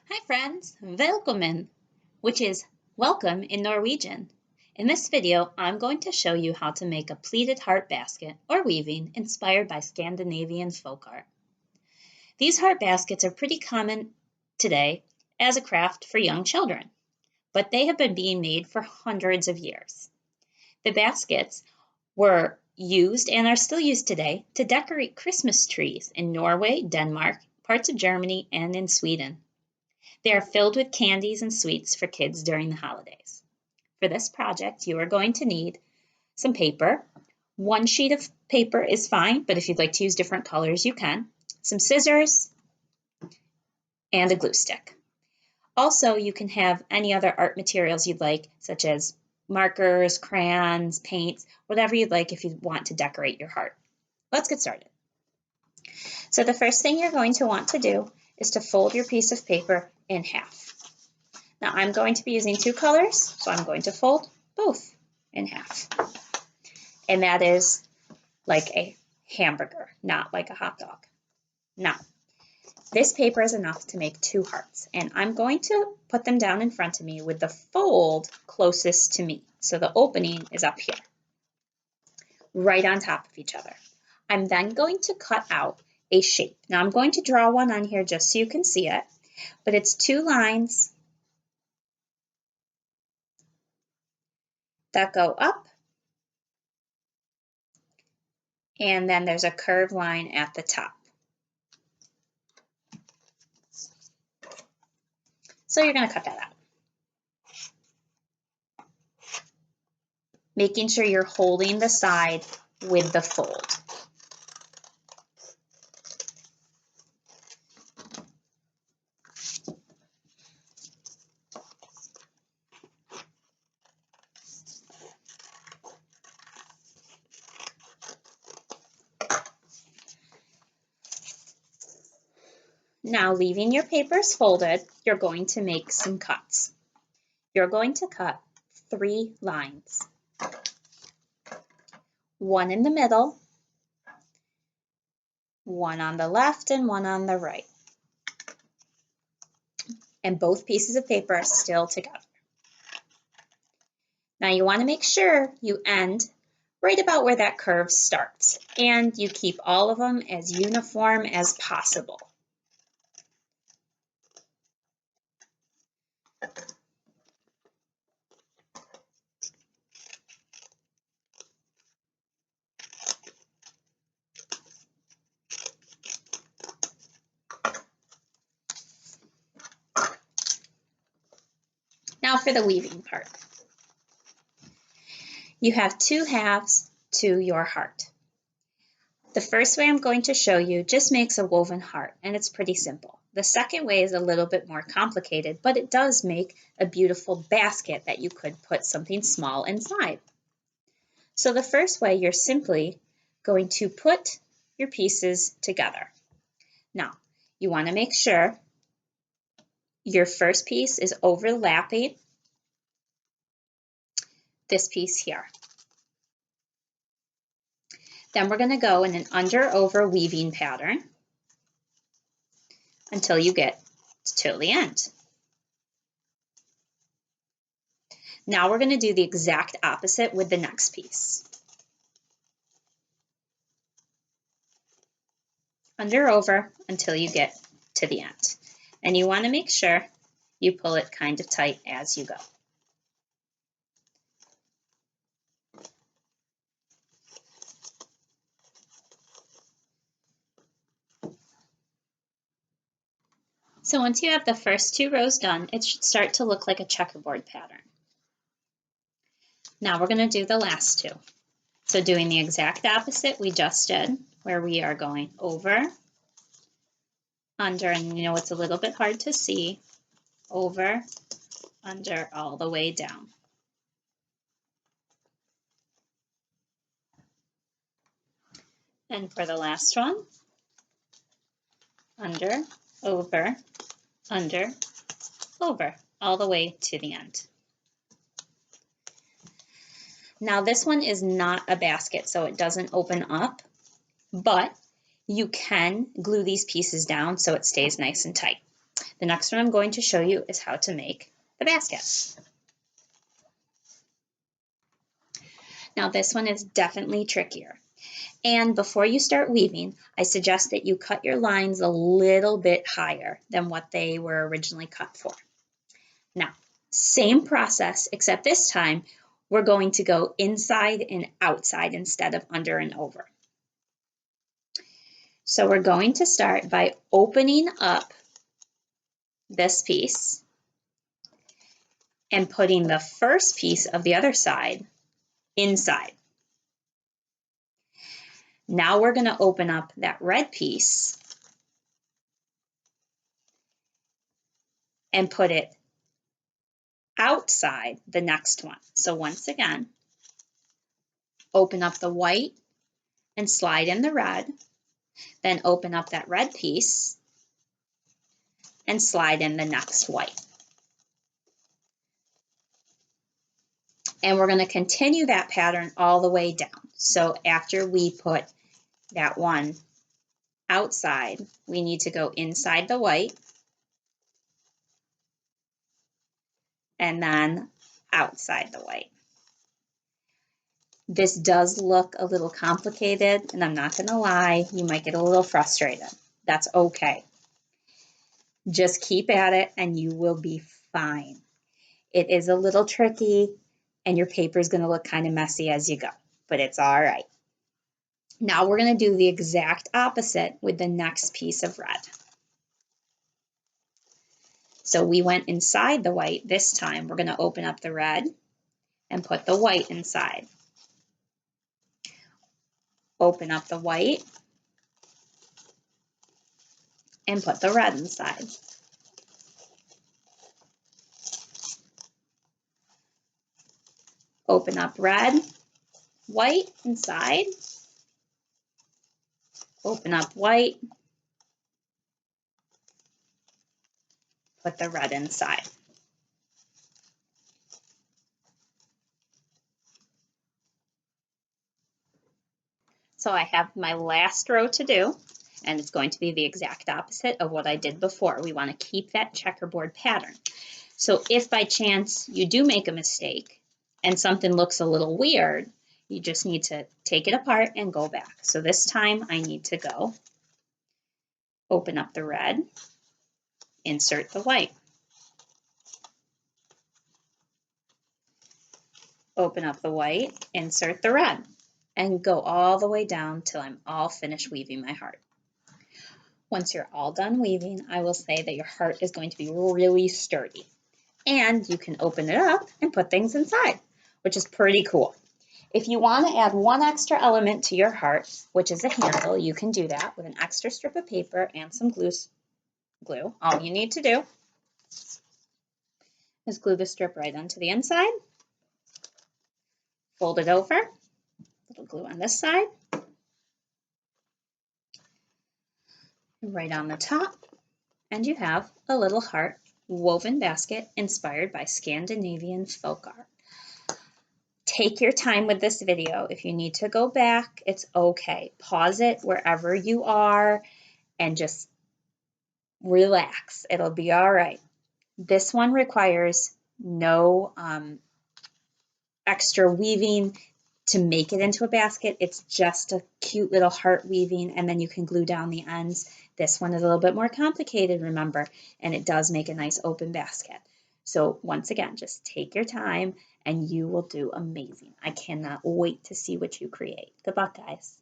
Hi friends, velkommen, which is welcome in Norwegian. In this video, I'm going to show you how to make a pleated heart basket or weaving inspired by Scandinavian folk art. These heart baskets are pretty common today as a craft for young children, but they have been being made for hundreds of years. The baskets were used and are still used today to decorate Christmas trees in Norway, Denmark, parts of Germany, and in Sweden. They are filled with candies and sweets for kids during the holidays. For this project, you are going to need some paper. One sheet of paper is fine, but if you'd like to use different colors, you can. Some scissors and a glue stick. Also, you can have any other art materials you'd like, such as markers, crayons, paints, whatever you'd like if you want to decorate your heart. Let's get started. So the first thing you're going to want to do is to fold your piece of paper in half. Now I'm going to be using two colors, so I'm going to fold both in half. And that is like a hamburger, not like a hot dog. Now, this paper is enough to make two hearts, and I'm going to put them down in front of me with the fold closest to me. So the opening is up here, right on top of each other. I'm then going to cut out a shape. Now I'm going to draw one on here just so you can see it, but it's two lines that go up, and then there's a curved line at the top. So you're going to cut that out. Making sure you're holding the side with the fold. Now, leaving your papers folded, you're going to make some cuts. You're going to cut 3 lines. One in the middle, one on the left, and one on the right. And both pieces of paper are still together. Now you want to make sure you end right about where that curve starts, and you keep all of them as uniform as possible. Now for the weaving part. You have 2 halves to your heart. The first way I'm going to show you just makes a woven heart, and it's pretty simple. The second way is a little bit more complicated, but it does make a beautiful basket that you could put something small inside. So the first way, you're simply going to put your pieces together. Now, you want to make sure your first piece is overlapping this piece here. Then we're going to go in an under-over weaving pattern until you get to the end. Now we're going to do the exact opposite with the next piece. Under-over until you get to the end. And you want to make sure you pull it kind of tight as you go. So once you have the first 2 rows done, it should start to look like a checkerboard pattern. Now we're going to do the last 2. So doing the exact opposite we just did, where we are going over, under, and you know it's a little bit hard to see, over, under, all the way down. And for the last one, under, over, under, over, all the way to the end. Now this one is not a basket, so it doesn't open up, but you can glue these pieces down so it stays nice and tight. The next one I'm going to show you is how to make the basket. Now this one is definitely trickier. And before you start weaving, I suggest that you cut your lines a little bit higher than what they were originally cut for. Now, same process, except this time we're going to go inside and outside instead of under and over. So we're going to start by opening up this piece and putting the first piece of the other side inside. Now we're going to open up that red piece and put it outside the next one. So once again, open up the white and slide in the red, then open up that red piece and slide in the next white. And we're going to continue that pattern all the way down. So after we put that one outside, we need to go inside the white and then outside the white. This does look a little complicated, and I'm not going to lie, you might get a little frustrated. That's okay. Just keep at it and you will be fine. It is a little tricky and your paper is going to look kind of messy as you go, but it's all right. Now we're going to do the exact opposite with the next piece of red. So we went inside the white. This time we're going to open up the red and put the white inside. Open up the white and put the red inside. Open up red, white inside. Open up white, put the red inside. So I have my last row to do, and it's going to be the exact opposite of what I did before. We want to keep that checkerboard pattern. So if by chance you do make a mistake and something looks a little weird, you just need to take it apart and go back. So this time I need to go open up the red, insert the white. Open up the white, insert the red, and go all the way down till I'm all finished weaving my heart. Once you're all done weaving, I will say that your heart is going to be really sturdy. And you can open it up and put things inside, which is pretty cool. If you want to add one extra element to your heart, which is a handle, you can do that with an extra strip of paper and some glue. All you need to do is glue the strip right onto the inside, fold it over, little glue on this side, right on the top, and you have a little heart woven basket inspired by Scandinavian folk art. Take your time with this video. If you need to go back, it's okay. Pause it wherever you are and just relax. It'll be all right. This one requires no extra weaving to make it into a basket. It's just a cute little heart weaving, and then you can glue down the ends. This one is a little bit more complicated, remember, and it does make a nice open basket. So once again, just take your time and you will do amazing. I cannot wait to see what you create. Good luck, guys.